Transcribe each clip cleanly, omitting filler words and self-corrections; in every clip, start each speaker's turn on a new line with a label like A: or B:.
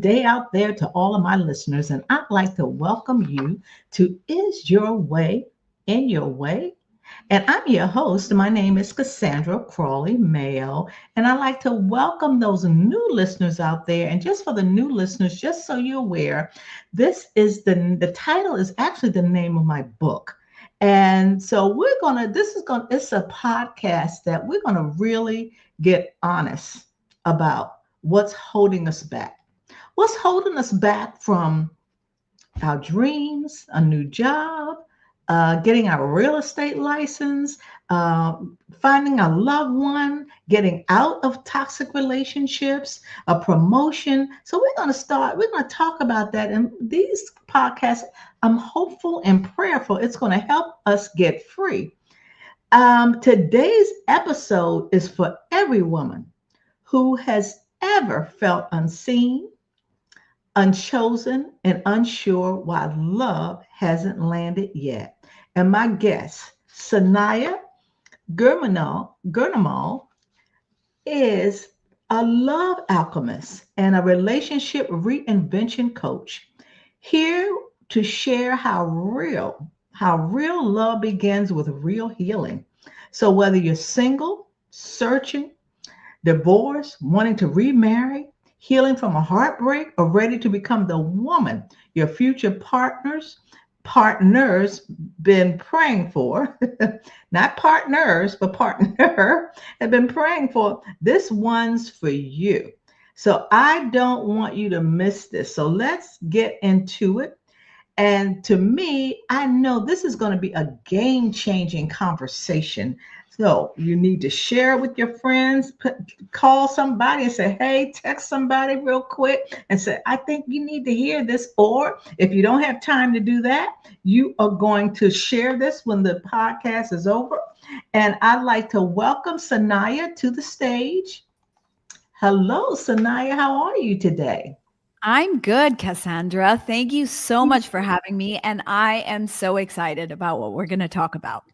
A: day out there to all of my listeners, and I'd like to welcome you to Is Your Way in Your Way? And I'm your host. My name is Cassandra Crawley, Mayo, and I'd like to welcome those new listeners out there. And just for the new listeners, just so you're aware, the title is actually the name of my book. And so it's a podcast that we're gonna really get honest about what's holding us back. What's holding us back from our dreams, a new job, getting our real estate license, uh, finding a loved one, getting out of toxic relationships, a promotion. So we're going to talk about that. And these podcasts, I'm hopeful and prayerful it's going to help us get free. Today's episode is for every woman who has ever felt unseen, unchosen, and unsure why love hasn't landed yet. And my guest, Sanaiya Gurnamal, is a love alchemist and a relationship reinvention coach, here to share how real love begins with real healing. So whether you're single, searching, divorced, wanting to remarry, healing from a heartbreak, or ready to become the woman your future partners been praying for, not partners, but partner, have been praying for, this one's for you. So I don't want you to miss this. So let's get into it. And to me, I know this is going to be a game-changing conversation. So you need to share it with your friends, call somebody and say, hey, text somebody real quick and say, I think you need to hear this. Or if you don't have time to do that, you are going to share this when the podcast is over. And I'd like to welcome Sanaiya to the stage. Hello, Sanaiya. How are you today?
B: I'm good, Cassandra. Thank you so much for having me. And I am so excited about what we're going to talk about.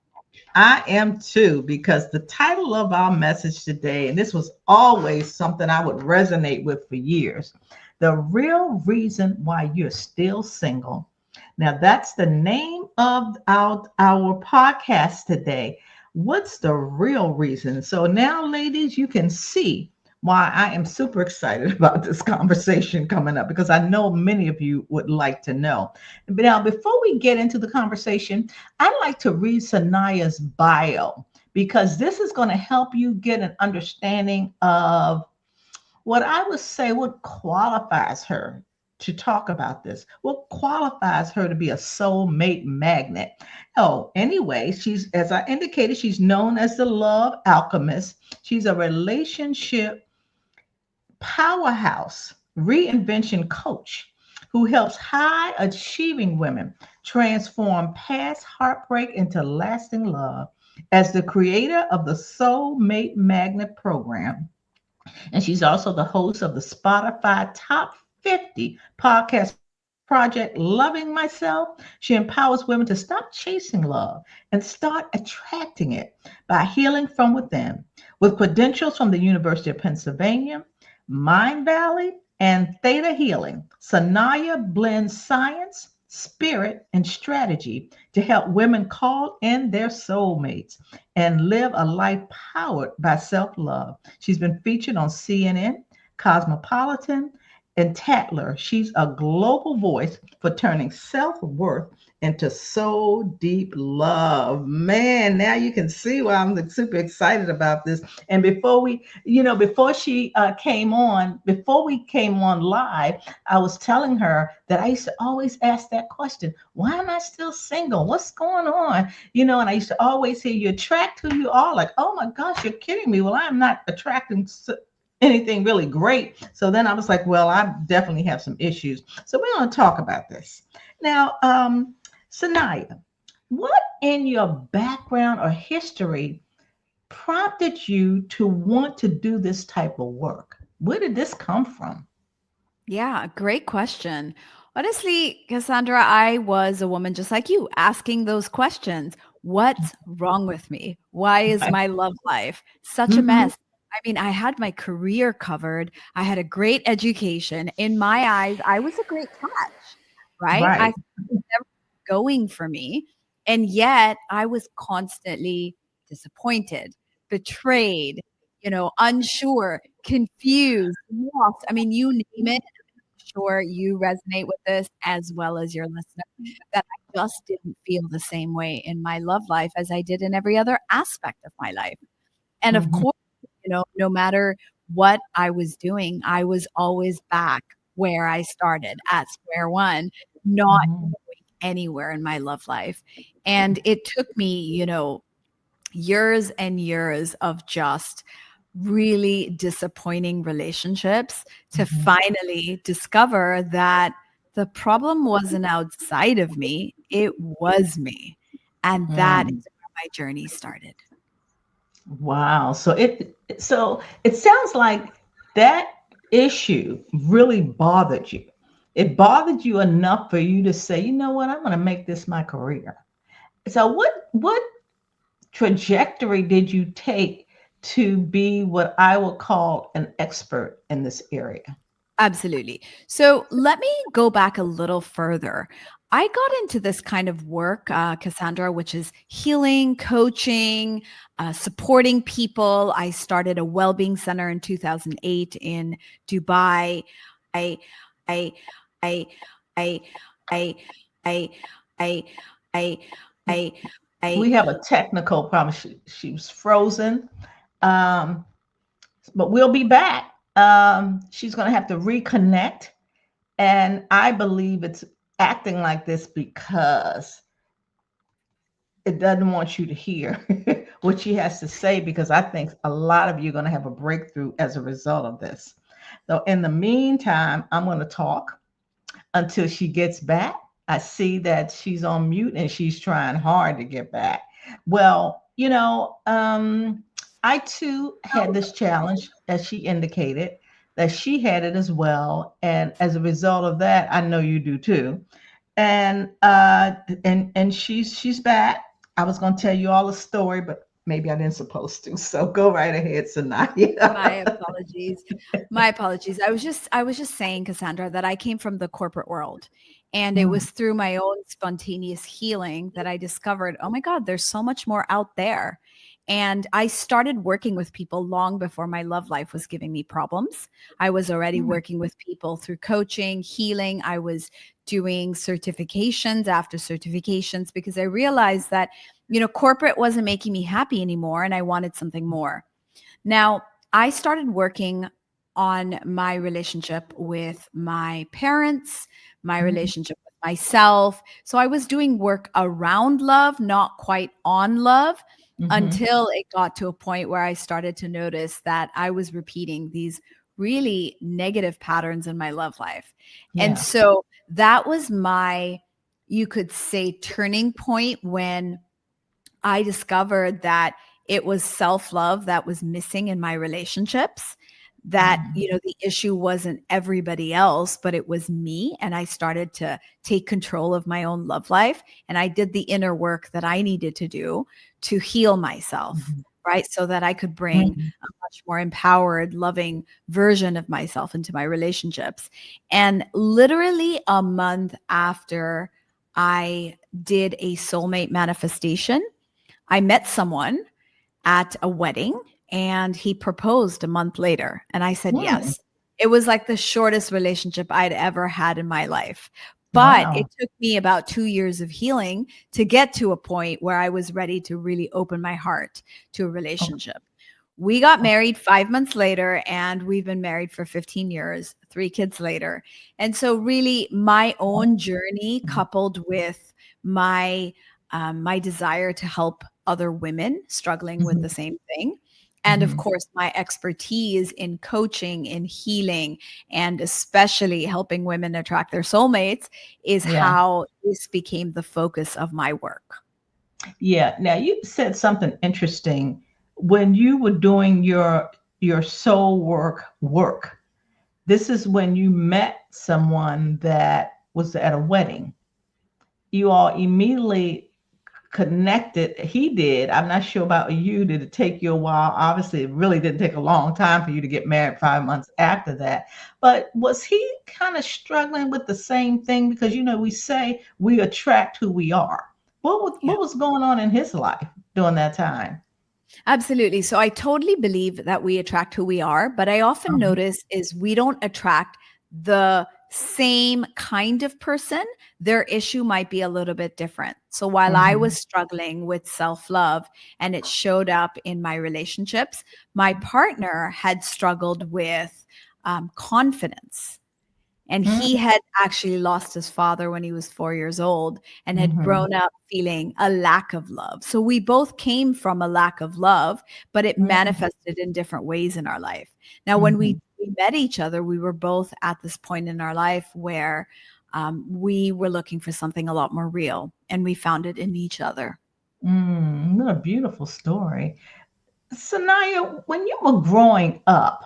A: I am too, because the title of our message today, and this was always something I would resonate with for years, the real reason why you're still single. Now, that's the name of our podcast today. What's the real reason? So now, ladies, you can see why I am super excited about this conversation coming up, because I know many of you would like to know. But now, before we get into the conversation, I'd like to read Sanaiya's bio, because this is going to help you get an understanding of what I would say what qualifies her to talk about this. What qualifies her to be a soulmate magnet? Oh, anyway, as I indicated, she's known as the Love Alchemist. She's a relationship powerhouse reinvention coach who helps high achieving women transform past heartbreak into lasting love. As the creator of the Soulmate Magnet program, and she's also the host of the Spotify Top 50 podcast project, Loving Myself, she empowers women to stop chasing love and start attracting it by healing from within. With credentials from the University of Pennsylvania, Mind Valley, and Theta Healing, Sanaiya blends science, spirit, and strategy to help women call in their soulmates and live a life powered by self-love. She's been featured on CNN, Cosmopolitan, and Tatler. She's a global voice for turning self-worth into soul deep love. Man, now you can see why I'm super excited about this. And before we came on live, I was telling her that I used to always ask that question: why am I still single? What's going on? And I used to always hear, you attract who you are. Like, oh my gosh, you're kidding me. Well, I'm not attracting anything really great. So then I was like, well, I definitely have some issues. So we're going to talk about this. Now, Sanaiya, what in your background or history prompted you to want to do this type of work? Where did this come from?
B: Yeah, great question. Honestly, Cassandra, I was a woman just like you, asking those questions. What's wrong with me? Why is my love life such a
A: Mhm.
B: mess? mean, I had my career covered. I had a great education. In my eyes, I was a great catch, right? I
A: Right.
B: never going for me. And yet I was constantly disappointed, betrayed, unsure, confused, lost. I mean, you name it. Sure you resonate with this as well as your listener, that I just didn't feel the same way in my love life as I did in every other aspect of my life. And of
A: Mhm,
B: course, no matter what I was doing, I was always back where I started at square one, not
A: mhm,
B: going anywhere in my love life. And it took me, years and years of just really disappointing relationships to
A: mhm,
B: finally discover that the problem wasn't outside of me, it was me. And that
A: mm.
B: is where my journey started.
A: Wow. So it sounds like that issue really bothered you. It bothered you enough for you to say, you know what, I'm going to make this my career. So what trajectory did you take to be what I would call an expert in this area?
B: Absolutely. So let me go back a little further. I got into this kind of work, Cassandra, which is healing, coaching, supporting people. I started a well-being center in 2008 in Dubai. I, I, I, I, I, I, I, I, I, I,
A: We have a technical problem. She was frozen. Um, but we'll be back. She's going to have to reconnect. And I believe it's acting like this because it doesn't want you to hear what she has to say, because I think a lot of you are going to have a breakthrough as a result of this. So, in the meantime, I'm going to talk until she gets back. I see that she's on mute and she's trying hard to get back. Well, I too had this challenge, as she indicated, that she had it as well. And as a result of that, I know you do too. And she's back. I was going to tell you all the story, but maybe I didn't supposed to. So go right ahead,
B: My
A: Sanaiya.
B: apologies. My apologies. I was just saying, Cassandra, that I came from the corporate world. And it
A: Mm,
B: was through my own spontaneous healing that I discovered, oh my God, there's so much more out there. And I started working with people long before my love life was giving me problems. I was already
A: mm,
B: working with people through coaching, healing. I was doing certifications after certifications because I realized that, corporate wasn't making me happy anymore and I wanted something more. Now, I started working on my relationship with my parents, my
A: mm,
B: relationship with myself. So I was doing work around love, not quite on love,
A: mhm.
B: until it got to a point where I started to notice that I was repeating these really negative patterns in my love life. And
A: Yeah.
B: so that was my, you could say, turning point when I discovered that it was self-love that was missing in my relationships, that,
A: Mhm.
B: the issue wasn't everybody else, but it was me. And I started to take control of my own love life. And I did the inner work that I needed to do to heal myself,
A: Mhm.
B: right? So that I could bring
A: Mhm.
B: a much more empowered, loving version of myself into my relationships. And literally a month after I did a soulmate manifestation, I met someone at a wedding and he proposed a month later. And I said
A: Mm.
B: yes. It was like the shortest relationship I'd ever had in my life. But it
A: Wow.
B: took me about 2 years of healing to get to a point where I was ready to really open my heart to a
A: Okay.
B: relationship. We got married 5 months later, and we've been married for 15 years, 3 kids later. And so, really, my own journey coupled with my my desire to help other women struggling with
A: Mhm.
B: the same thing. And of
A: Mhm.
B: course, my expertise in coaching, in healing, and especially helping women attract their soulmates is
A: Yeah.
B: how this became the focus of my work.
A: Yeah. Now you said something interesting when you were doing your soul work. This is when you met someone that was at a wedding. You all immediately connected. He did. I'm not sure about you. Did it take you a while? Obviously, it really didn't take a long time for you to get married 5 months after that. But was he kind of struggling with the same thing? Because, we say we attract who we are.
B: Yeah.
A: What was going on in his life during that time?
B: Absolutely. So I totally believe that we attract who we are, but I often
A: Mhm,
B: notice is we don't attract the same kind of person. Their issue might be a little bit different. So while I was
A: mhm,
B: struggling with self-love and it showed up in my relationships, my partner had struggled with confidence. And he
A: mm,
B: had actually lost his father when he was 4 years old and had
A: mhm,
B: grown up feeling a lack of love. So we both came from a lack of love, but it
A: mhm,
B: manifested in different ways in our life. Now, when
A: mhm.
B: we met each other, we were both at this point in our life where we were looking for something a lot more real, and we found it in each other.
A: What a beautiful story. Sanaya, when you were growing up,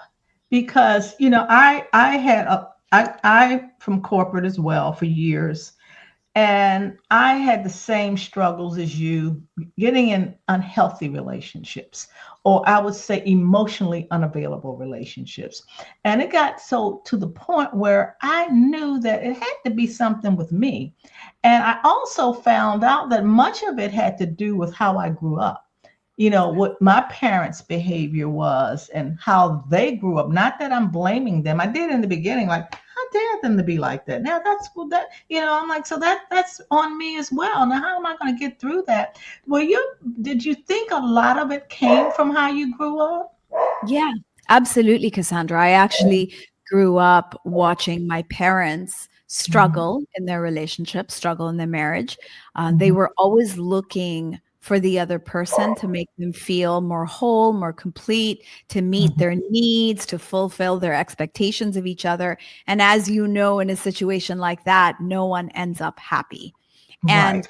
A: because I had I from corporate as well for years, and I had the same struggles as you, getting in unhealthy relationships, or I would say emotionally unavailable relationships. And it got so to the point where I knew that it had to be something with me. And I also found out that much of it had to do with how I grew up, what my parents' behavior was and how they grew up. Not that I'm blaming them. I did in the beginning, like, how dare them to be like that? Now that's what that, I'm like, so that's on me as well. Now, how am I going to get through that? Did you think a lot of it came from how you grew up?
B: Yeah, absolutely, Cassandra. I actually grew up watching my parents
A: Mhm,
B: struggle in their relationship, struggle in their marriage. They
A: mhm,
B: were always looking for the other person to make them feel more whole, more complete, to meet
A: mhm.
B: their needs, to fulfill their expectations of each other. And as you know, in a situation like that, no one ends up happy. And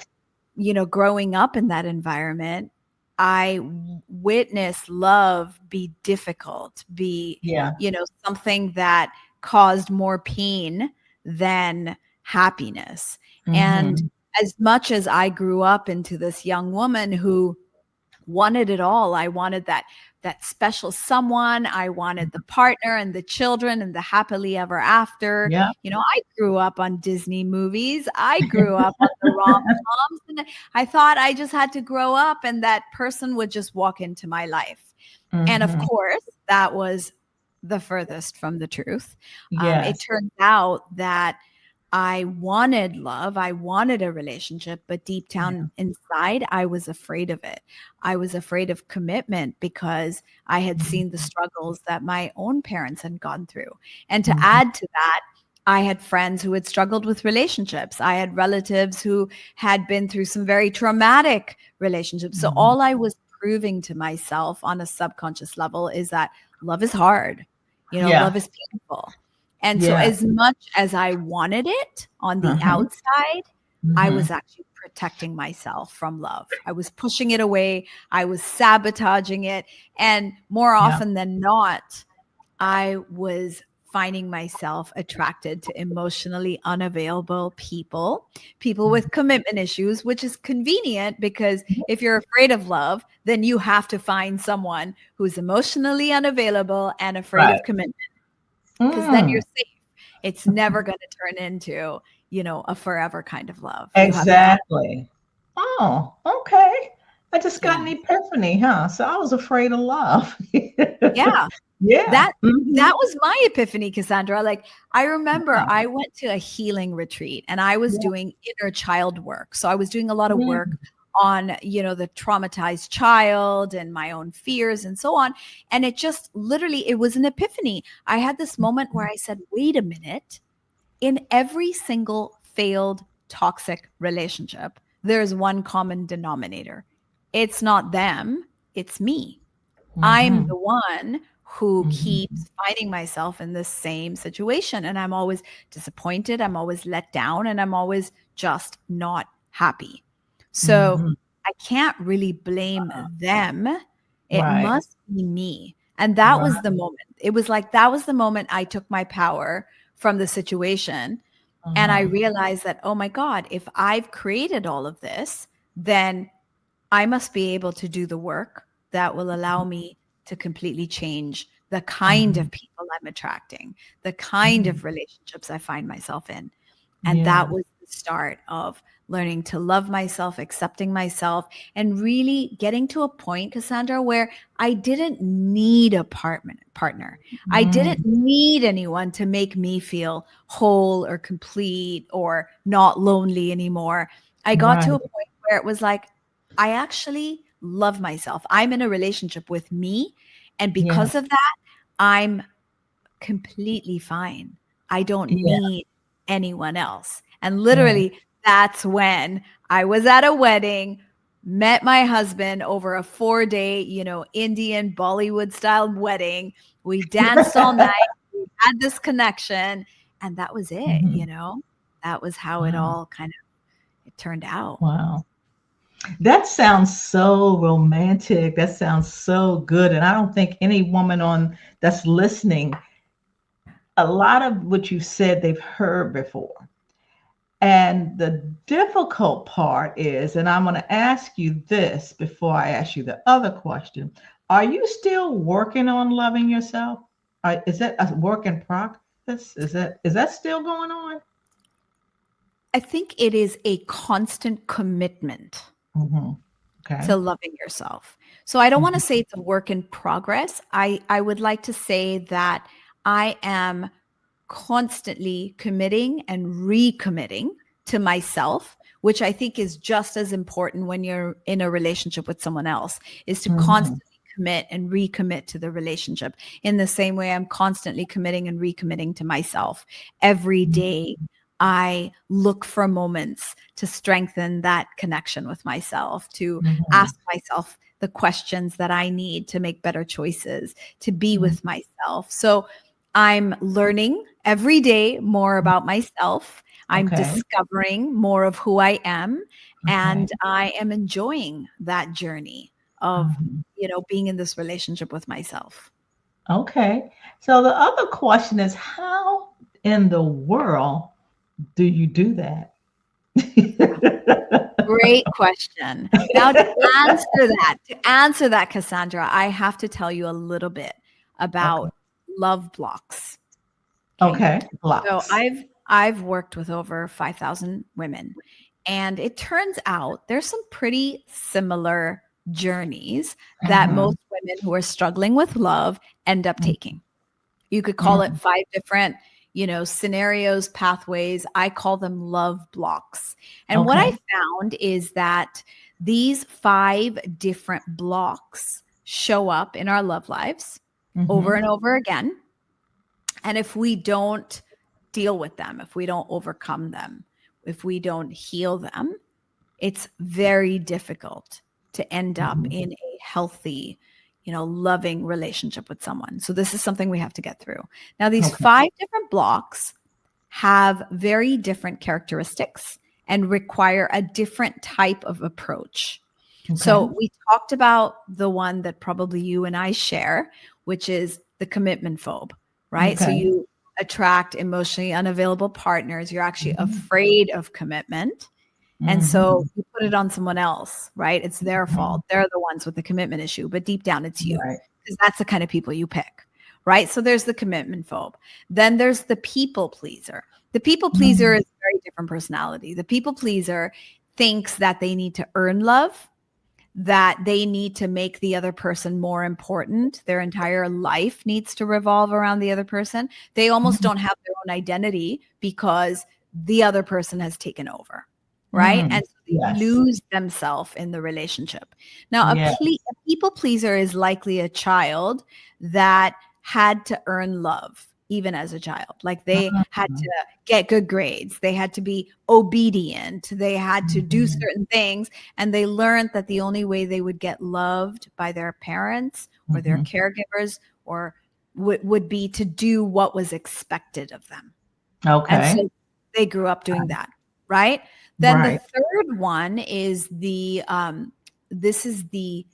A: Right.
B: growing up in that environment, I witnessed love be difficult, be,
A: Yeah.
B: something that caused more pain than happiness. And
A: Hmm.
B: as much as I grew up into this young woman who wanted it all. I wanted that special someone. I wanted the partner and the children and the happily ever after.
A: Yeah.
B: I grew up on Disney movies. I grew up on the rom-coms, and I thought I just had to grow up and that person would just walk into my life. And of
A: Hmm.
B: course, that was the furthest from the truth. It
A: Yes.
B: turns out that I wanted love. I wanted a relationship, but deep
A: Yeah.
B: down inside, I was afraid of it. I was afraid of commitment because I had seen the struggles that my own parents had gone through. And to
A: Hmm.
B: add to that, I had friends who had struggled with relationships. I had relatives who had been through some very traumatic relationships. So
A: Hmm.
B: all I was proving to myself on a subconscious level is that love is hard.
A: Yeah.
B: Love is painful. And so,
A: Yeah.
B: as much as I wanted it on the
A: Uh-huh.
B: outside, I
A: Hmm.
B: was actually protecting myself from love. I was pushing it away. I was sabotaging it. And more
A: Yeah.
B: often than not, I was finding myself attracted to emotionally unavailable people, people with commitment issues, which is convenient because if you're afraid of love, then you have to find someone who's emotionally unavailable and afraid
A: Right.
B: of commitment because then you're
A: Mm.
B: safe. It's never going to turn into, a forever kind of love. You have to find,
A: Exactly. Oh, okay. I just got
B: yeah.
A: an epiphany, huh? So I was afraid of love.
B: Yeah.
A: Yeah.
B: That was my epiphany, Cassandra. Like I remember
A: Wow.
B: I went to a healing retreat and I was
A: Yeah.
B: doing inner child work. So I was doing a lot of work
A: Mm.
B: on, the traumatized child and my own fears and so on. And it just literally it was an epiphany. I had this moment where I said, "Wait a minute. In every single failed toxic relationship, there's one common denominator. It's not them, it's me. I'm
A: Mhm.
B: the one who
A: Mhm.
B: keeps finding myself in this same situation. And I'm always disappointed. I'm always let down. And I'm always just not happy. So
A: Mhm.
B: I can't really blame them. It
A: Right.
B: must be me. And that
A: Right.
B: was the moment. It was like that was the moment I took my power from the situation. And I
A: Uh-huh.
B: realized that, oh my God, if I've created all of this, then I must be able to do the work that will allow me to completely change the kind
A: Mhm.
B: of people I'm attracting, the kind
A: Mhm.
B: of relationships I find myself in. And that
A: Yeah.
B: was the start of learning to love myself, accepting myself, and really getting to a point, Cassandra, where I didn't need a partner. I didn't
A: Mm.
B: need anyone to make me feel whole or complete or not lonely anymore. I got to a
A: Right.
B: point where it was like, I actually love myself. I'm in a relationship with me. And because
A: Yes.
B: of that, I'm completely fine. I don't
A: Yeah.
B: need anyone else. And
A: Yeah.
B: literally, that's when I was at a wedding, met my husband over a 4-day, Indian Bollywood style wedding. We danced all night, we had this connection, and that was it.
A: Mhm.
B: That was how it
A: Wow.
B: all kind of it turned out.
A: Wow. That sounds so romantic. That sounds so good. And I don't think any woman on that's listening, a lot of what you said they've heard before. And the difficult part is, and I'm going to ask you this before I ask you the other question. Are you still working on loving yourself? Is that a work in progress? Is that still going on?
B: I think it is a constant commitment
A: Hmm.
B: to
A: Okay.
B: loving yourself. So I don't want to
A: Mhm.
B: say it's a work in progress. I would like to say that I am constantly committing and recommitting to myself, which I think is just as important when you're in a relationship with someone else, is to
A: Mhm.
B: constantly commit and recommit to the relationship. In the same way, I'm constantly committing and recommitting to myself every day. I look for moments to strengthen that connection with myself, to
A: Mhm.
B: ask myself the questions that I need to make better choices, to be
A: Mhm.
B: with myself. So I'm learning every day more about myself. I'm
A: Okay.
B: discovering more of who I am,
A: Okay.
B: and I am enjoying that journey of,
A: Mhm.
B: being in this relationship with myself.
A: Okay. So the other question is, how in the world do you do that?
B: Great question. Now, to answer that, Cassandra, I have to tell you a little bit
A: Okay.
B: about love blocks. Okay.
A: Okay.
B: So
A: Blocks.
B: I've worked with over 5,000 women, and it turns out there's some pretty similar journeys that
A: Mhm.
B: most women who are struggling with love end up
A: Mhm.
B: taking. You could call it
A: Mhm.
B: 5 different, scenarios, pathways. I call them love blocks. And what I
A: Okay.
B: found is that these 5 different blocks show up in our love lives over
A: Mhm.
B: and over again. And if we don't deal with them, if we don't overcome them, if we don't heal them, it's very difficult to end up
A: Mhm.
B: in a healthy, loving relationship with someone. So this is something we have to get through. Now, these
A: Okay.
B: 5 different blocks have very different characteristics and require a different type of approach.
A: Okay.
B: So we talked about the one that probably you and I share, which is the commitment phobe, right? So
A: Okay.
B: you attract emotionally unavailable partners. You're actually
A: Mhm.
B: afraid of commitment. And so
A: Mhm.
B: you put it on someone else, right? It's their
A: Mhm.
B: fault. They're the ones with the commitment issue, but deep down it's you
A: Right.
B: because that's the kind of people you pick, right? So there's the commitment phobe. Then there's the people pleaser. The people pleaser
A: Mhm.
B: is a very different personality. The people pleaser thinks that they need to earn love, that they need to make the other person more important. Their entire life needs to revolve around the other person. They almost
A: Mhm.
B: don't have their own identity because the other person has taken over, right?
A: Mm.
B: And so they
A: Yes.
B: lose themselves in the relationship. Now,
A: Yeah.
B: a people pleaser is likely a child that had to earn love even as a child. Like they had to
A: Mhm.
B: get good grades, they had to be obedient, they had to do
A: Mhm.
B: certain things, and they learned that the only way they would get loved by their parents or their
A: Mhm.
B: caregivers or would be to do what was expected of them. And
A: Okay.
B: so they grew up doing that, right? Then the
A: Right.
B: third one is this is the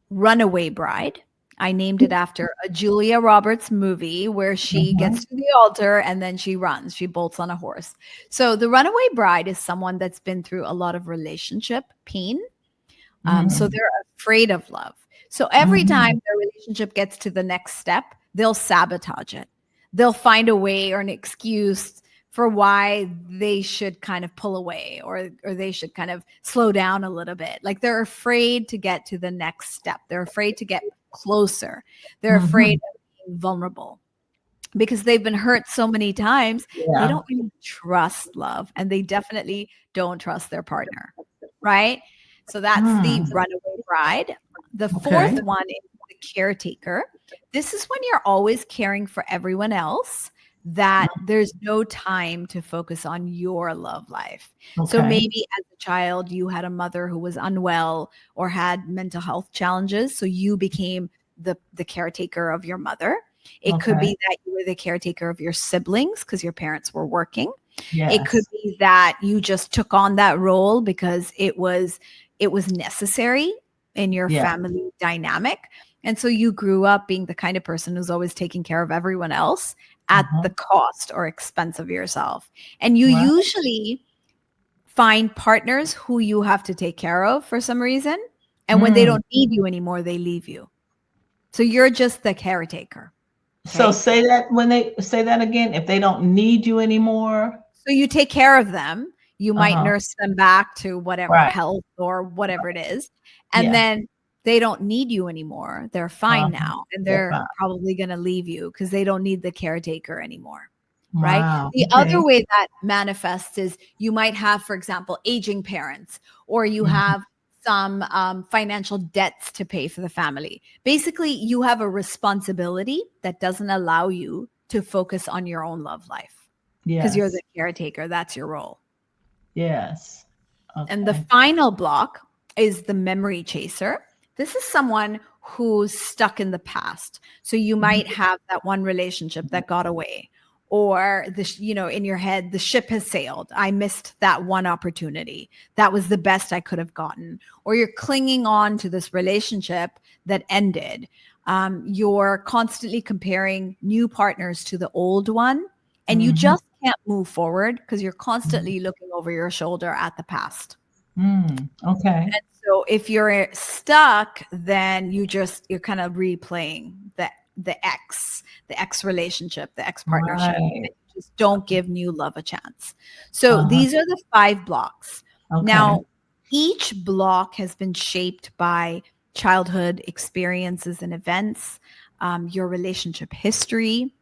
B: runaway bride. I named it after a Julia Roberts movie where she
A: Mhm.
B: gets to the altar and then she runs. She bolts on a horse. So the runaway bride is someone that's been through a lot of relationship pain, So
A: Mm.
B: they're afraid of love. So every time
A: Mhm.
B: their relationship gets to the next step, they'll sabotage it. They'll find a way or an excuse for why they should kind of pull away, or they should kind of slow down a little bit. Like they're afraid to get to the next step. They're afraid to get closer. They're afraid
A: Mhm.
B: of being vulnerable because they've been hurt so many times. They
A: Yeah.
B: don't really trust love, and they definitely don't trust their partner, right? So that's the
A: Mm.
B: runaway bride. The
A: Okay.
B: fourth one is the caretaker. This is when you're always caring for everyone else, that there's no time to focus on your love life. So
A: Okay.
B: maybe as a child, you had a mother who was unwell or had mental health challenges. So you became the caretaker of your mother. It could
A: Okay.
B: be that you were the caretaker of your siblings because your parents were working. It could
A: Yes.
B: be that you just took on that role because it was necessary in your
A: Yeah.
B: family dynamic. And so you grew up being the kind of person who's always taking care of everyone else at the
A: Uh-huh.
B: cost or expense of yourself. And you
A: Right.
B: usually find partners who you have to take care of for some reason. And when they
A: Mm.
B: don't need you anymore, they leave you. So you're just the caretaker.
A: So
B: Okay.
A: say that when they say that again, if they don't need you anymore.
B: So you take care of them. You might
A: Uh-huh.
B: nurse them back to whatever
A: Right.
B: health or whatever it is. And
A: Yeah.
B: then they don't need you anymore. They're fine
A: Uh-huh.
B: now. And
A: They're
B: they're
A: fine.
B: probably going to leave you because they don't need the caretaker anymore. Right.
A: Wow.
B: The other
A: Okay.
B: way that manifests is you might have, for example, aging parents, or you
A: Mhm.
B: have some financial debts to pay for the family. Basically, you have a responsibility that doesn't allow you to focus on your own love life because you're
A: Yes.
B: the caretaker. That's your role.
A: Yes.
B: And the
A: Okay.
B: final block is the memory chaser. This is someone who's stuck in the past. So you might
A: Mhm.
B: have that one relationship that got away, or in your head, the ship has sailed. I missed that one opportunity. That was the best I could have gotten. Or you're clinging on to this relationship that ended. You're constantly comparing new partners to the old one, and you
A: Mhm.
B: just can't move forward because you're
A: Mhm.
B: constantly looking over your shoulder at the past.
A: Mm. Okay.
B: And so if you're stuck, then you're kind of replaying the ex relationship, the ex partnership,
A: Right.
B: and you just don't give new love a chance. So
A: Uh-huh.
B: these are the 5 blocks.
A: Okay.
B: Now, each block has been shaped by childhood experiences and events, your relationship history,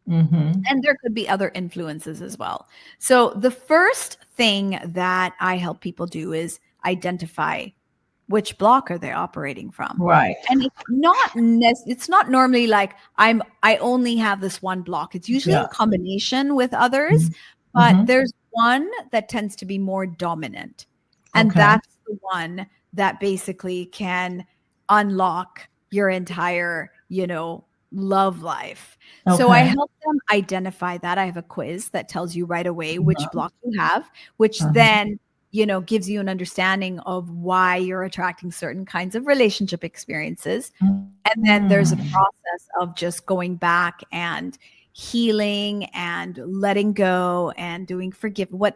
A: Mhm.
B: and there could be other influences as well. So the first thing that I help people do is identify which block are they operating from.
A: Right.
B: And it's not normally like I only have this one block. It's usually
A: Yeah.
B: in combination with others,
A: Mhm.
B: but
A: Mhm.
B: there's one that tends to be more dominant. And
A: Okay.
B: that's the one that basically can unlock your entire, love life. So I
A: Okay.
B: help them identify that. I have a quiz that tells you right away which
A: Uh-huh.
B: block you have, which
A: Uh-huh.
B: then gives you an understanding of why you're attracting certain kinds of relationship experiences. And then there's a
A: Mm.
B: process of just going back and healing and letting go and doing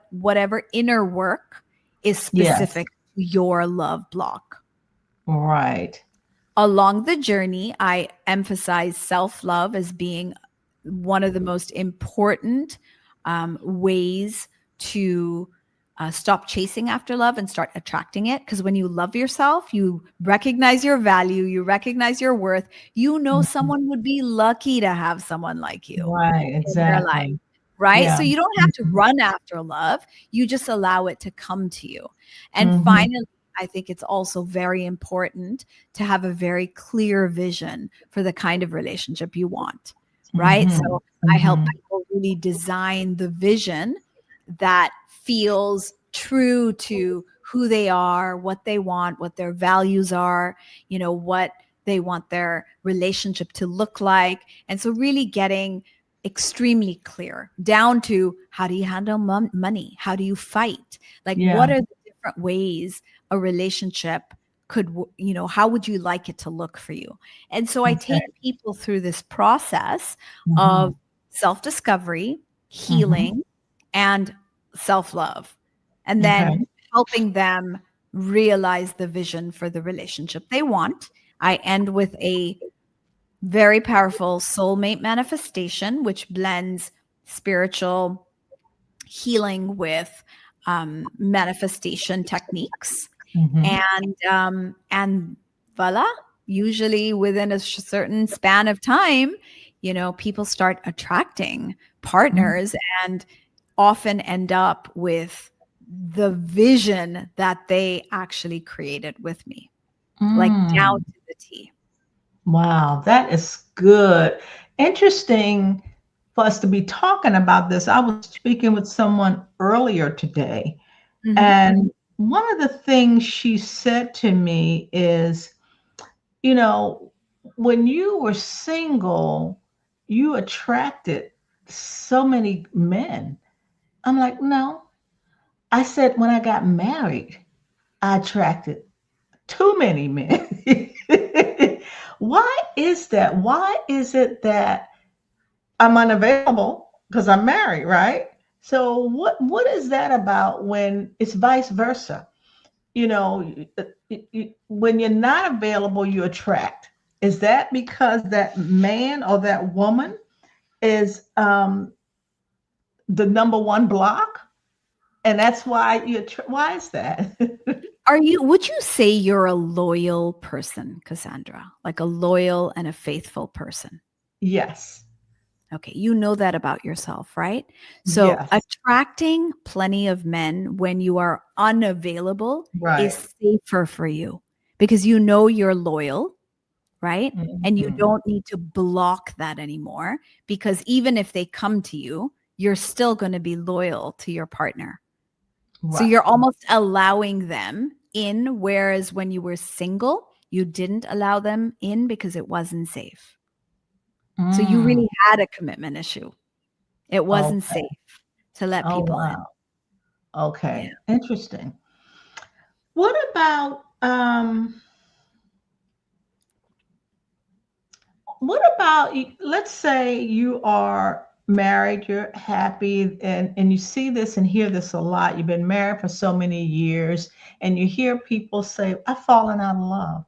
B: whatever inner work is
A: Yes.
B: specific to your love block.
A: Right.
B: Along the journey, I emphasize self-love as being one of the most important ways to stop chasing after love and start attracting it. Because when you love yourself, you recognize your value, you recognize your worth.
A: Mhm.
B: Someone would be lucky to have someone like you
A: Right.
B: in their life,
A: Exactly.
B: right?
A: Yeah.
B: So you don't have to
A: Mhm.
B: run after love. You just allow it to come to you. And
A: Mhm.
B: finally, I think it's also very important to have a very clear vision for the kind of relationship you want, right?
A: Mhm.
B: So I help
A: Mhm.
B: people really design the vision that feels true to who they are, what they want, what their values are, what they want their relationship to look like. And so really getting extremely clear down to how do you handle money? How do you fight? Like, what
A: Yeah.
B: are the different ways a relationship how would you like it to look for you? And so I
A: Okay.
B: take people through this process of
A: Mhm.
B: self-discovery,
A: Mhm.
B: healing, and self-love, and then
A: Okay.
B: helping them realize the vision for the relationship they want. I end with a very powerful soulmate manifestation, which blends spiritual healing with manifestation techniques.
A: Mm-hmm.
B: And voila, usually within a certain span of time, people start attracting partners and often end up with the vision that they actually created with me, like down
A: Mm.
B: to the T.
A: Wow, that is good. Interesting for us to be talking about this. I was speaking with someone earlier today,
B: Hmm.
A: and one of the things she said to me is, you know, when you were single, you attracted so many men. I'm like, no. I said, when I got married, I attracted too many men. Why is that? Why is it that I'm unavailable because I'm married, right? So what is that about when it's vice versa? You know, when you're not available, you attract. Is that because that man or that woman is the number one block, and that's why why is that?
B: Would you say you're a loyal person, Cassandra? Like a loyal and a faithful person?
A: Yes.
B: Okay, you know that about yourself, right? So
A: Yes.
B: attracting plenty of men when you are unavailable
A: Right.
B: is safer for you because you know you're loyal, right? And you
A: Mhm.
B: don't need to block that anymore because even if they come to you, you're still going to be loyal to your partner. So
A: Right.
B: you're almost allowing them in, whereas when you were single, you didn't allow them in because it wasn't safe. So you
A: Mm.
B: really had a commitment issue. It wasn't
A: Okay.
B: safe to let
A: Oh,
B: people in.
A: wow.
B: Yeah.
A: Okay. Interesting. What about let's say you are married, you're happy, and you see this and hear this a lot. You've been married for so many years, and you hear people say, I've fallen out of love.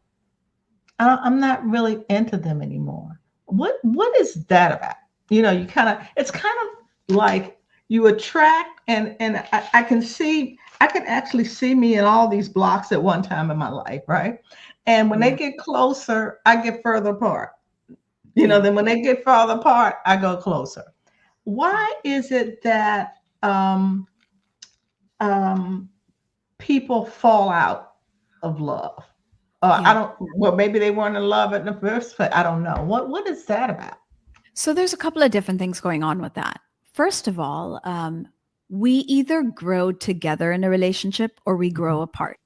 A: I'm not really into them anymore. What is that about? You kind of it's kind of like you attract, and I can see, I can actually see me in all these blocks at one time in my life, right? And when they
B: Yeah.
A: get closer, I get further apart.
B: Yeah.
A: Then when they get farther apart, I go closer. Why is it that um, people fall out of love? I
B: Yeah.
A: don't. Well, maybe they weren't in love in the first place. I don't know. What is that about?
B: So there's a couple of different things going on with that. First of all, we either grow together in a relationship or we grow apart.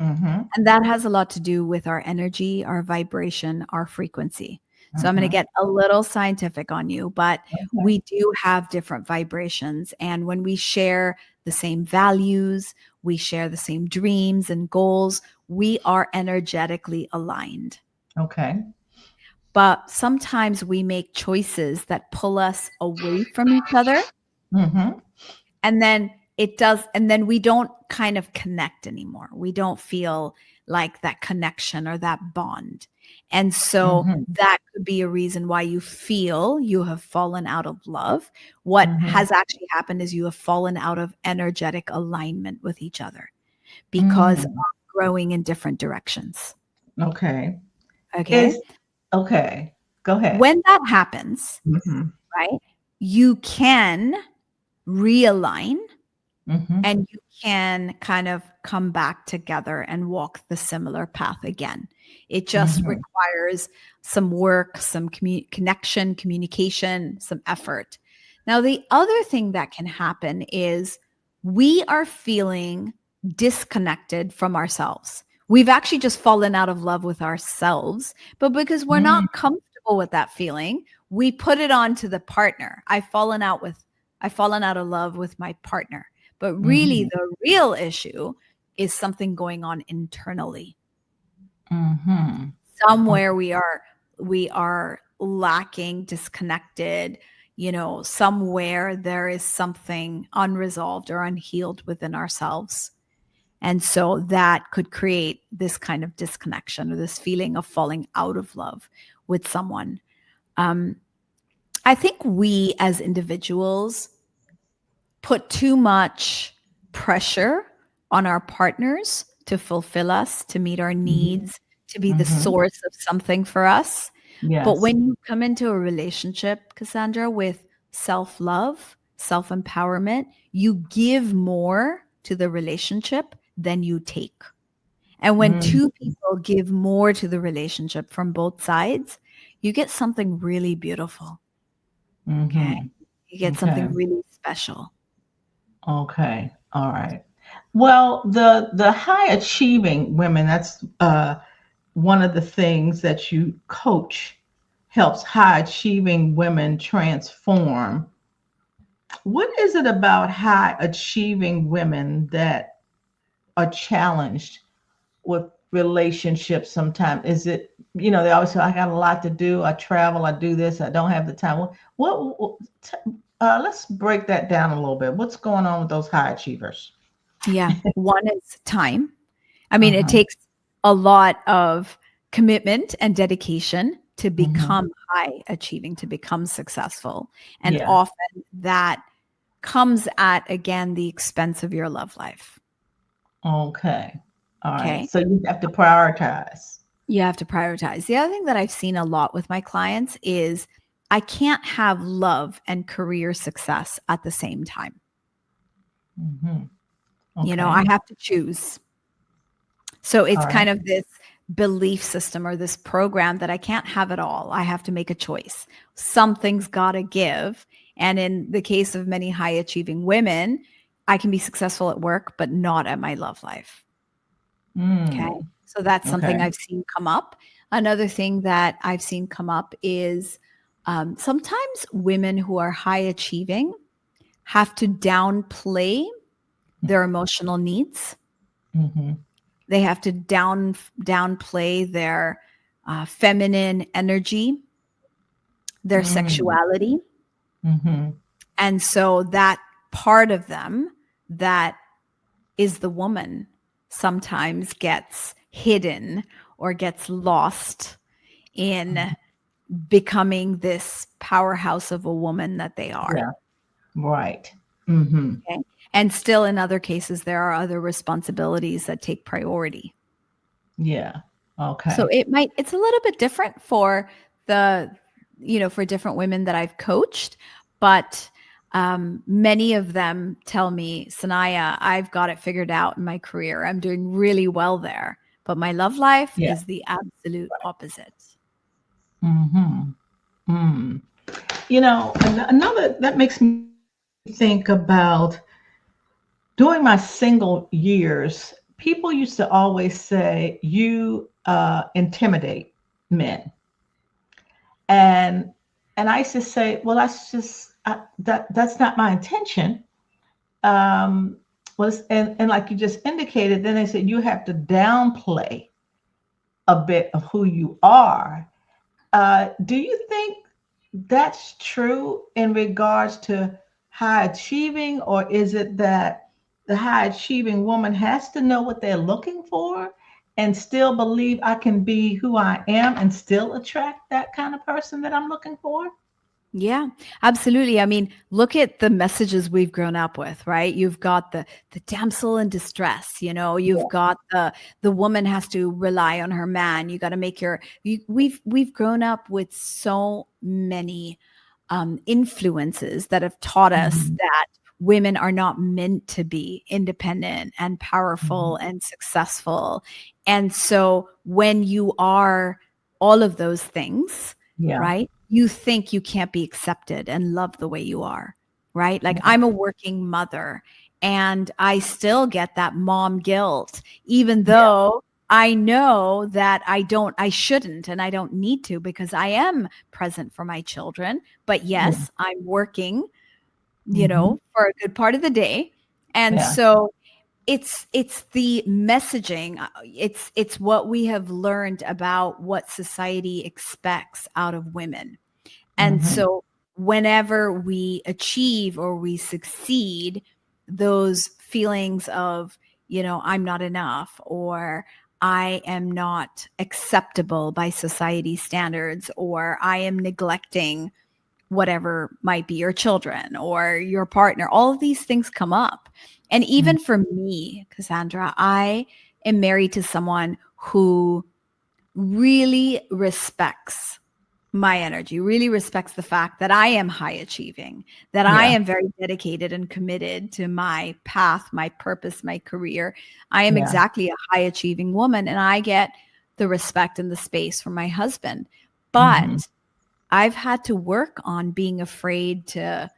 A: Mm-hmm.
B: And that has a lot to do with our energy, our vibration, our frequency. So I'm going to
A: Mm-hmm.
B: get a little scientific on you, but
A: Okay.
B: we do have different vibrations. And when we share the same values, we share the same dreams and goals, we are energetically aligned.
A: Okay.
B: But sometimes we make choices that pull us away from each other,
A: Mm-hmm.
B: and then and then we don't kind of connect anymore. We don't feel like that connection or that bond. And so
A: Mm-hmm.
B: that could be a reason why you feel you have fallen out of love. What
A: Mm-hmm.
B: has actually happened is you have fallen out of energetic alignment with each other because of
A: Mm.
B: growing in different directions.
A: Okay.
B: Okay.
A: Is okay. Go ahead.
B: When that happens,
A: Mm-hmm.
B: right, you can realign
A: Mm-hmm.
B: and you can kind of come back together and walk the similar path again. It just
A: Mm-hmm.
B: requires some work, some connection, communication, some effort. Now, the other thing that can happen is we are feeling disconnected from ourselves. We've actually just fallen out of love with ourselves, but because we're
A: Mm.
B: not comfortable with that feeling, we put it on to the partner. I've fallen out of love with my partner. But really,
A: Mm-hmm.
B: the real issue is something going on internally.
A: Mm-hmm.
B: Somewhere we are lacking, disconnected, somewhere there is something unresolved or unhealed within ourselves. And so that could create this kind of disconnection or this feeling of falling out of love with someone. I think we as individuals put too much pressure on our partners to fulfill us, to meet our
A: Mm-hmm.
B: needs, to be the
A: Mm-hmm.
B: source of something for us. But
A: Yes.
B: when you come into a relationship, Cassandra, with self-love, self-empowerment, you give more to the relationship than you take. And when
A: Mm-hmm.
B: two people give more to the relationship from both sides, you get something really beautiful. Okay.
A: Mm-hmm.
B: You get
A: Okay.
B: something really special.
A: Okay. All right. Well, the high achieving women, that's one of the things that you coach, helps high achieving women transform. What is it about high achieving women that are challenged with relationships sometimes? Is it, they always say, I got a lot to do. I travel, I do this, I don't have the time. Let's break that down a little bit. What's going on with those high achievers?
B: Yeah. One is time. I mean, it
A: Uh-huh.
B: takes a lot of commitment and dedication to
A: Hmm.
B: become high achieving, to become successful. And
A: Yeah.
B: often that comes at, again, the expense of your love life.
A: Okay. All right.
B: Okay.
A: So you have to prioritize.
B: You have to prioritize. The other thing that I've seen a lot with my clients is I can't have love and career success at the same time.
A: Hmm.
B: I
A: Okay.
B: have to choose. So it's
A: All right.
B: kind of this belief system or this program that I can't have it all. I have to make a choice. Something's got to give. And in the case of many high achieving women, I can be successful at work, but not at my love life. Okay.
A: Mm.
B: So that's
A: Okay.
B: something I've seen come up. Another thing that I've seen come up is sometimes women who are high achieving have to downplay their emotional needs.
A: Hmm.
B: They have to downplay their feminine energy, their
A: Mm.
B: sexuality.
A: Hmm.
B: And so that part of them that is the woman sometimes gets hidden or gets lost in becoming this powerhouse of a woman that they are.
A: Yeah. Right. Hmm.
B: Okay. And still, in other cases, there are other responsibilities that take priority.
A: Yeah.
B: So
A: Okay.
B: it's a little bit different for the, for different women that I've coached, but many of them tell me, Sanaiya, I've got it figured out in my career. I'm doing really well there, but my love life
A: Yeah.
B: is the absolute opposite.
A: Hmm. Mm. Another that makes me think about during my single years, people used to always say, you intimidate men. And I used to say, well, that's not my intention. Was and like you just indicated, then they said you have to downplay a bit of who you are. Do you think that's true in regards to high achieving, or is it that the high achieving woman has to know what they're looking for and still believe I can be who I am and still attract that kind of person that I'm looking for?
B: Yeah, absolutely. I mean, look at the messages we've grown up with, right? You've got the damsel in distress, you've
A: Yeah.
B: got the woman has to rely on her man. You got to make we've grown up with so many influences that have taught us
A: Mhm.
B: that women are not meant to be independent and
A: Mhm.
B: powerful and successful. And so when you are all of those things,
A: Yeah.
B: right? You think you can't be accepted and loved the way you are, right? Like
A: Yeah.
B: I'm a working mother and I still get that mom guilt, even
A: Yeah.
B: though I know that I shouldn't, and I don't need to because I am present for my children. But
A: Yeah.
B: yes, I'm working,
A: Mhm.
B: for a good part of the day. And
A: Yeah.
B: so it's the messaging, it's what we have learned about what society expects out of women. And
A: Mhm.
B: so whenever we achieve or we succeed, those feelings of I'm not enough, or I am not acceptable by society standards, or I am neglecting whatever might be your children or your partner. All of these things come up. And
A: Mm.
B: even for me, Cassandra, I am married to someone who really respects my energy, really respects the fact that I am high achieving, that I
A: Yeah.
B: am very dedicated and committed to my path, my purpose, my career. I am
A: Yeah.
B: exactly a high achieving woman, and I get the respect and the space from my husband.
A: Hmm.
B: But I've had to work on being afraid to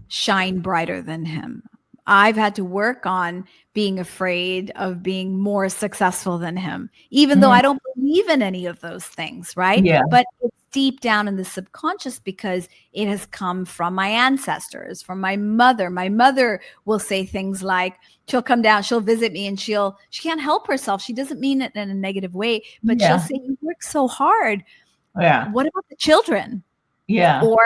B: shine brighter than him. I've had to work on being afraid of being more successful than him, even though
A: Mm.
B: I don't believe in any of those things, right?
A: Yeah.
B: But it's deep down in the subconscious because it has come from my ancestors, from my mother. My mother will say things like, she'll come down, she'll visit me, and she can't help herself. She doesn't mean it in a negative way, but she'll
A: Yeah.
B: say, "You work so hard.
A: Yeah.
B: What about the children?"
A: Yeah.
B: Or,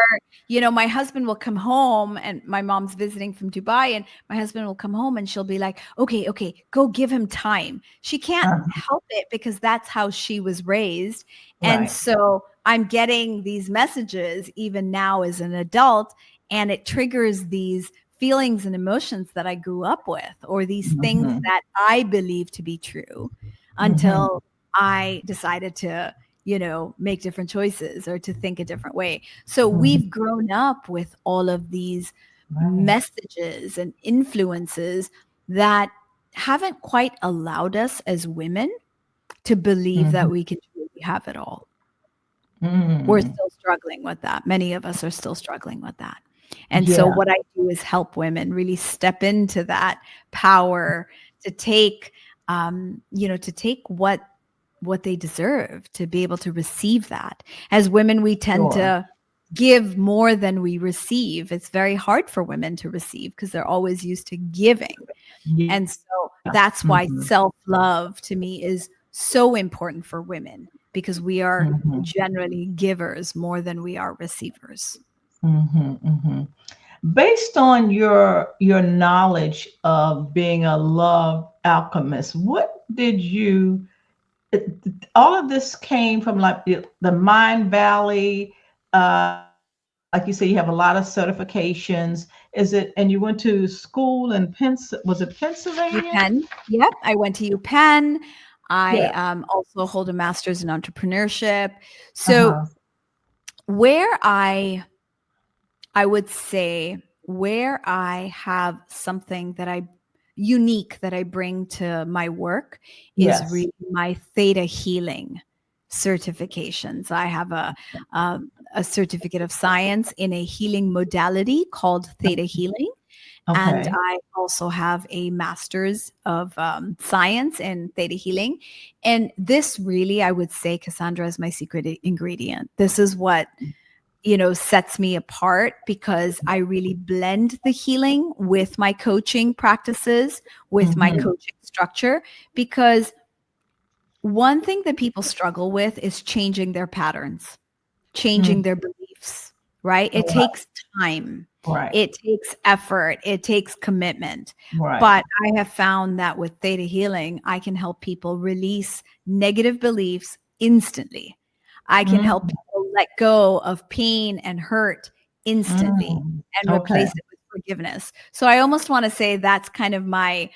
B: my husband will come home, and my mom's visiting from Dubai, and my husband will come home and she'll be like, okay, go give him time. She can't
A: Uh,
B: help it because that's how she was raised. And
A: right.
B: so I'm getting these messages even now as an adult, and it triggers these feelings and emotions that I grew up with, or these things
A: Hmm.
B: that I believe to be true
A: Hmm.
B: until I decided to make different choices or to think a different way. So
A: Hmm.
B: we've grown up with all of these
A: Right.
B: messages and influences that haven't quite allowed us as women to believe that
A: Hmm.
B: we can truly have it all. We're
A: Mm.
B: still struggling with that. Many of us are still struggling with that. And so
A: Yeah.
B: what I do is help women really step into that power to take, to take what they deserve, to be able to receive that. As women, we tend
A: Sure.
B: to give more than we receive. It's very hard for women to receive because they're always used to giving.
A: Yeah.
B: And so that's why
A: Hmm.
B: self-love to me is so important for women, because we are
A: Hmm.
B: generally givers more than we are receivers.
A: Hmm. Hmm. Based on your knowledge of being a love alchemist, what did you? All of this came from like the Mind Valley. Like you say, you have a lot of certifications. Is it? And you went to school in Was it Pennsylvania?
B: UPenn. Yep. I went to UPenn. I
A: Yeah.
B: also hold a master's in entrepreneurship.
A: Uh
B: So
A: huh.
B: where I would say where I have something that I unique that I bring to my work is
A: Yes.
B: really my theta healing certifications. I have a certificate of science in a healing modality called theta healing. And
A: Okay.
B: I also have a master's of science in theta healing. And this really, I would say, Cassandra, is my secret ingredient. This is what sets me apart, because I really blend the healing with my coaching practices, with my
A: Mm-hmm.
B: coaching structure. Because one thing that people struggle with is changing their patterns, changing
A: Mm.
B: their beliefs, right? It
A: Right.
B: takes time,
A: Right.
B: it takes effort, it takes commitment.
A: Right.
B: But I have found that with theta healing, I can help people release negative beliefs instantly. I can help
A: Mm.
B: people let go of pain and hurt instantly
A: Mm.
B: and
A: Okay.
B: replace it with forgiveness. So I almost want to say that's kind of my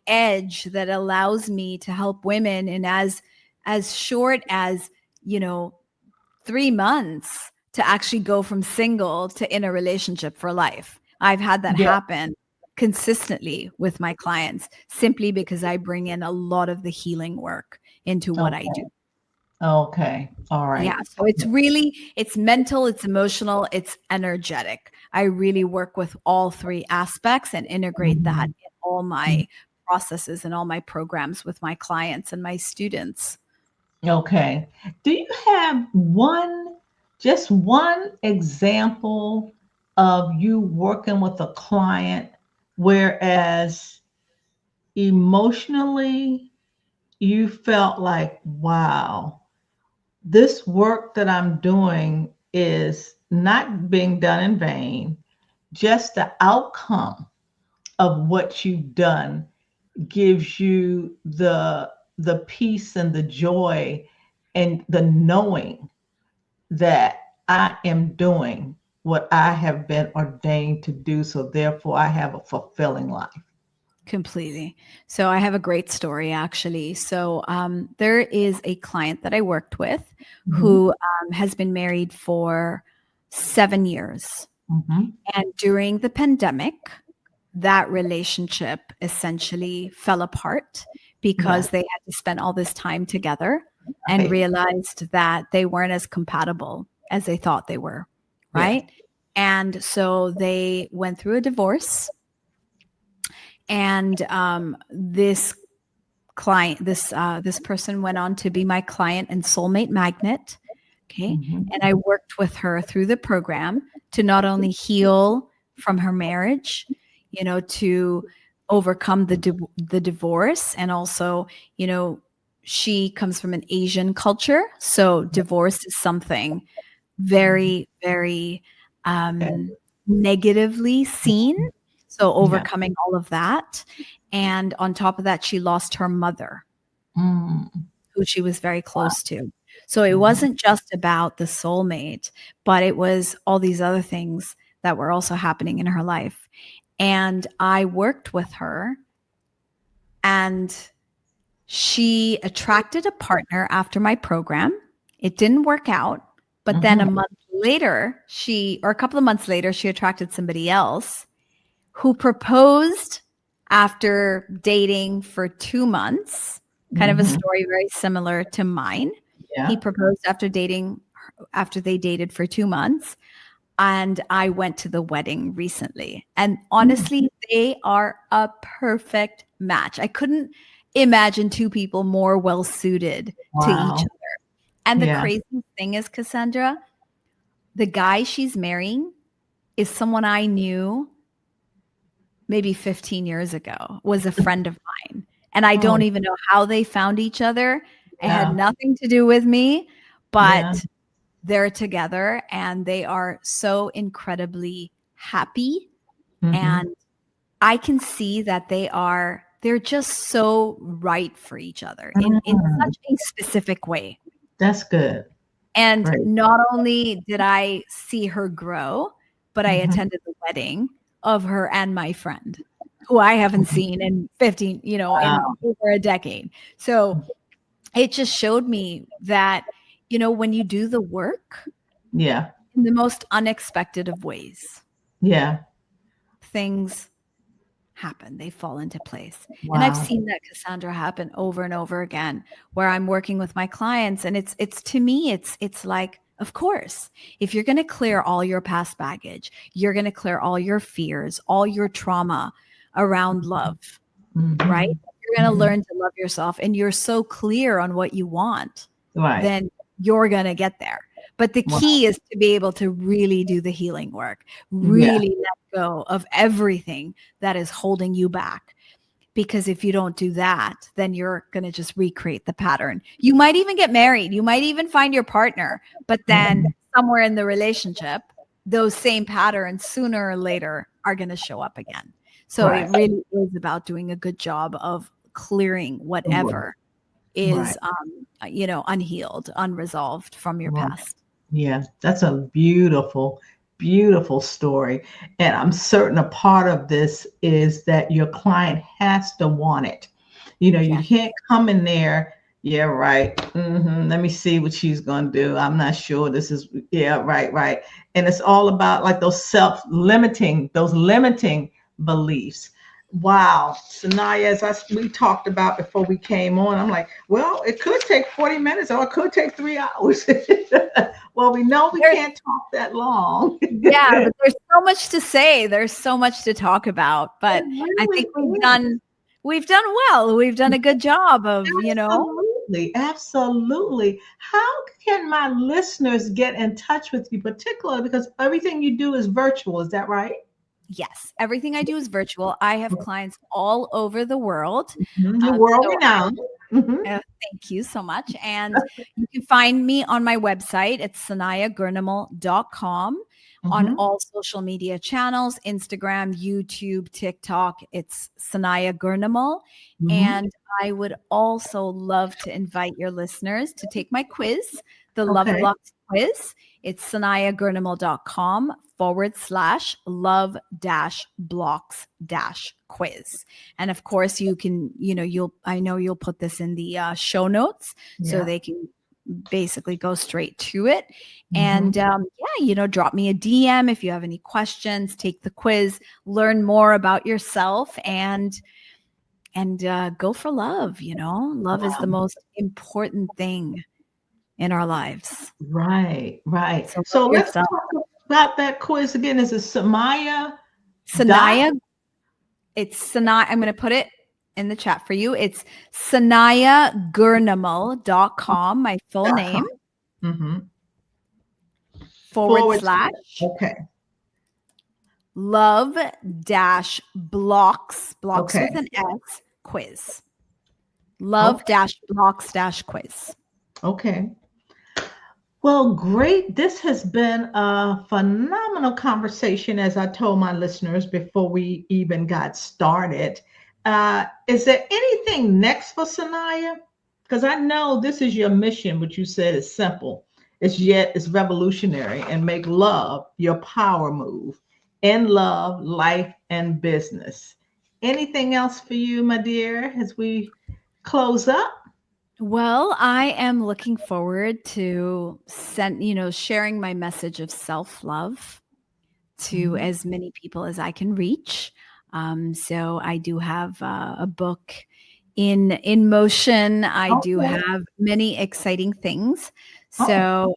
B: edge that allows me to help women in as short as, you know, 3 months to actually go from single to in a relationship for life. I've had that
A: Yeah.
B: happen consistently with my clients, simply because I bring in a lot of the healing work into what I do.
A: Okay. Okay. All
B: Yeah,
A: right.
B: so it's mental, it's emotional, it's energetic. I really work with all 3 aspects and integrate that
A: Mhm.
B: in all my processes and all my programs with my clients and my students.
A: Okay. Do you have just one example of you working with a client, whereas emotionally you felt like, wow, this work that I'm doing is not being done in vain, just the outcome of what you've done gives you the peace and the joy and the knowing that I am doing what I have been ordained to do. So therefore I have a fulfilling life.
B: Completely. So I have a great story actually. So there is a client that I worked with who has been married for 7 years. And during the pandemic, that relationship essentially fell apart because they had to spend all this time together and realized that they weren't as compatible as they thought they were. Right. And so they went through a divorce. And this client, this person went on to be my client and soulmate magnet. Okay. And I worked with her through the program to not only heal from her marriage, you know, to overcome the divorce. And also, you know, she comes from an Asian culture. So divorce is something very, very negatively seen. So overcoming all of that. And on top of that, she lost her mother, who she was very close to. So it wasn't just about the soulmate, but it was all these other things that were also happening in her life. And I worked with her, and she attracted a partner after my program. It didn't work out, but then a month later, or a couple of months later, she attracted somebody else who proposed after dating for 2 months, kind of a story very similar to mine. He proposed after they dated for 2 months. And I went to the wedding recently. And honestly, they are a perfect match. I couldn't imagine two people more well suited to each other. And the crazy thing is, Cassandra, the guy she's marrying is someone I knew maybe 15 years ago, was a friend of mine. And I don't even know how they found each other. It had nothing to do with me, but they're together and they are so incredibly happy. And I can see that they're just so right for each other in such a specific way.
A: That's good.
B: And not only did I see her grow, but I attended the wedding of her and my friend, who I haven't seen in 15, in over a decade. So it just showed me that, when you do the work in the most unexpected of ways, things happen, they fall into place. And I've seen that, Cassandra, happen over and over again, where I'm working with my clients. And it's to me, it's like, of course, if you're going to clear all your past baggage, you're going to clear all your fears, all your trauma around love, right? You're going to learn to love yourself, and you're so clear on what you want, then you're going to get there. But the key is to be able to really do the healing work, really let go of everything that is holding you back. Because if you don't do that, then you're going to just recreate the pattern. You might even get married. You might even find your partner. But then somewhere in the relationship, those same patterns sooner or later are going to show up again. So it really is about doing a good job of clearing whatever is, unhealed, unresolved from your past.
A: Yeah, that's a beautiful, beautiful story. And I'm certain a part of this is that your client has to want it. You can't come in there. Yeah, right. Let me see what she's going to do. I'm not sure. This is, right. And it's all about like those limiting beliefs. Wow. Sanaiya, as we talked about before we came on, I'm like, well, it could take 40 minutes or it could take 3 hours. Well, we know we can't talk that long.
B: Yeah, but there's so much to say. There's so much to talk about. But I think we've done well. We've done a good job of,
A: Absolutely. How can my listeners get in touch with you, particularly because everything you do is virtual? Is that right?
B: Yes, everything I do is virtual. I have clients all over the world.
A: You're world renowned. Mm-hmm.
B: Thank you so much. And you can find me on my website. It's SanayaGurnamal.com. On
A: Mm-hmm.
B: all social media channels, Instagram, YouTube, TikTok. It's Sanaiya Gurnamal.
A: Mm-hmm.
B: And I would also love to invite your listeners to take my quiz, the Love
A: Okay.
B: Blocks quiz. It's SanayaGurnamal.com/love-blocks-quiz. And of course, you can, I know you'll put this in the show notes so
A: Yeah.
B: they can basically go straight to it.
A: Mm-hmm.
B: And drop me a DM if you have any questions, take the quiz, learn more about yourself, and go for love. Love is the most important thing in our lives.
A: Right, right.
B: So
A: So
B: love
A: let's
B: yourself.
A: talk about that quiz again. Is it Samaya
B: Sanaiya, it's Sanaiya. I'm going to put it in the chat for you. It's SanayaGurnamal.com, my full name,
A: Mm-hmm.
B: /
A: Okay.
B: love-blocks
A: Okay.
B: with an S, quiz. Love-blocks-quiz.
A: Okay. Well, great. This has been a phenomenal conversation, as I told my listeners before we even got started. Is there anything next for Sanaiya? Because I know this is your mission, which you said is simple. It's revolutionary, and make love your power move in love, life, and business. Anything else for you, my dear, as we close up?
B: Well, I am looking forward to sharing my message of self-love to
A: Mhm.
B: as many people as I can reach. So I do have a book in motion. I do
A: Okay.
B: have many exciting things.
A: Oh,
B: So,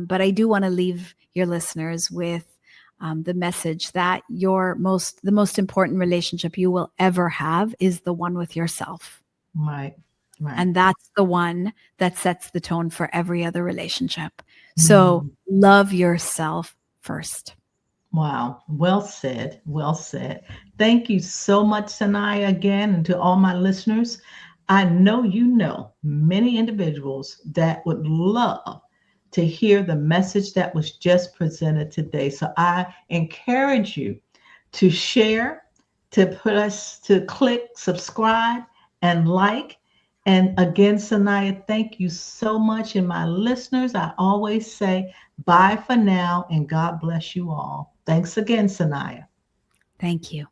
B: but I do want to leave your listeners with the message that the most important relationship you will ever have is the one with yourself.
A: right, right.
B: And that's the one that sets the tone for every other relationship. So
A: Mhm.
B: love yourself first.
A: Wow. Well said. Well said. Thank you so much, Sanaya, again, and to all my listeners. I know you know many individuals that would love to hear the message that was just presented today. So I encourage you to share, to click, subscribe, and like. And again, Sanaya, thank you so much. And my listeners, I always say bye for now, and God bless you all. Thanks again, Sanaya.
B: Thank you.